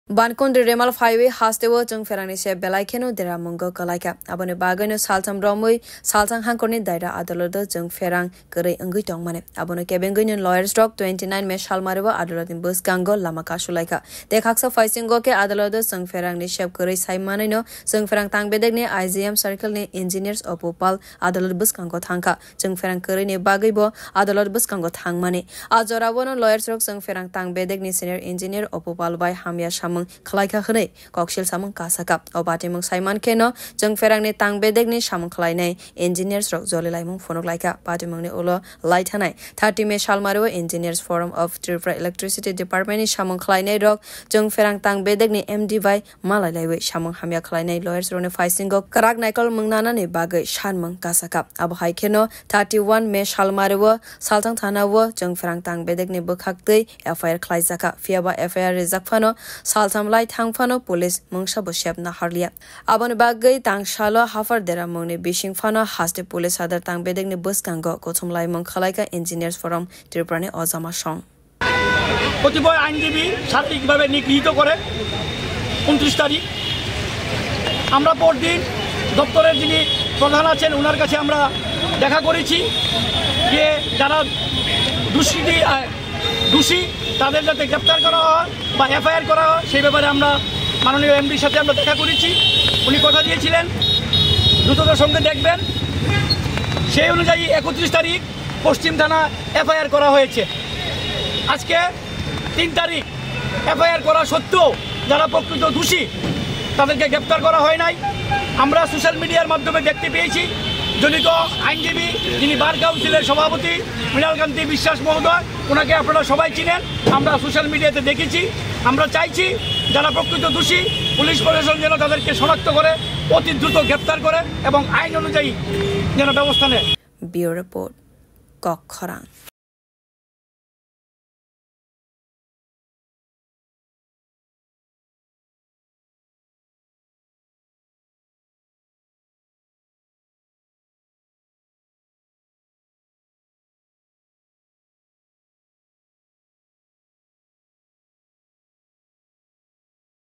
Bankondri Remal Highway Hastewo Jung Ferangni Belaikeno Dera Mungo Kalaika Abone Bagano Saltam Romui Saltang Hankorni Daira Adolodo Jung Ferang Gere Ungui Tongmane Abone Kebengun Lawyers Rock 29 Me Shalmarewa Adolodin Bus Gango Lamakashulaika Dekaksa Faisingo Ke Adolodo Jung Ferangni Shep Gere Saimanino Jung Ferang Tang Bedegni IGM Circle ni Engineers Opopal Adolod Bus Gango Tangka Jung Ferang Gere ni Bagibo Adolod Bus Gango Tangmane Ajorawono Lawyers Rock Jung Ferang Tang Bedegni Senior Engineer Opopal by Hamya Sham Khalaika khane kokshil samung kasaka obati mung Simon Keno jung ferangni tang bedegni samung khlainai engineers rok jolilai mung phonok laika pati mungni ulo light hanai 30 Me Shalmarewa Engineers Forum of Tripura Electricity Department ni samung khlainai rok jung ferang tang bedegni MD by malai laiwe samung hamya khlainai lawyers rone faisingo karak naikol mungnana ni bagai shanmung kasaka abhai Keno 31 Me Shalmarewa saltang thanawo jung ferang tang bedegni bukhaktei FIR khlaijaka fiaba FIR rejakphano Samlai Tangfano Police Mungsha Boshep na Harlia. Abon Bagai Tangshalo Hafar Dera Mungni Bishing Fano Haste Police Other Tang Bedegni Buskango Kotumlai Mungkalaika Engineers Forum Triprani Ozama Shong. কতিপয় আইনজীবী সার্বিকভাবে নিগৃহীত করে 29 তারিখ আমরা পরদিন দপ্তরের যিনি প্রধান আছেন ওনার কাছে আমরা দেখা করেছি যে যারা দোষী তাদের যাতে গ্রেফতার করা হয় বা এফআইআর করা হয় সেই ব্যাপারে আমরা মাননীয় এমডির সাথে আমরা দেখা করেছি উনি কথা দিয়েছিলেন দ্রুততার সঙ্গে দেখবেন সেই অনুযায়ী 31 তারিখ পশ্চিম থানা এফআইআর করা হয়েছে আজকে 3 তারিখ এফআইআর করা সত্ত্বেও যারা প্রকৃত দোষী তাদেরকে গ্রেফতার করা হয় নাই আমরা সোশ্যাল মিডিয়ার মাধ্যমে দেখতে পেয়েছি জনিত আইনজীবী যিনি বার কাউন্সিলের সভাপতি মৃণালকান্তি বিশ্বাস মহোদয় ওনাকে আপনারা সবাই চিনেন আমরা সোশ্যাল মিডিয়াতে দেখেছি আমরা চাইছি যারা প্রকৃত দোষী পুলিশ প্রশাসন যেন তাদেরকে শনাক্ত করে অতি দ্রুত গ্রেফতার করে এবং আইন অনুযায়ী যেন ব্যবস্থা নেয় Bureau Report Kokkhorang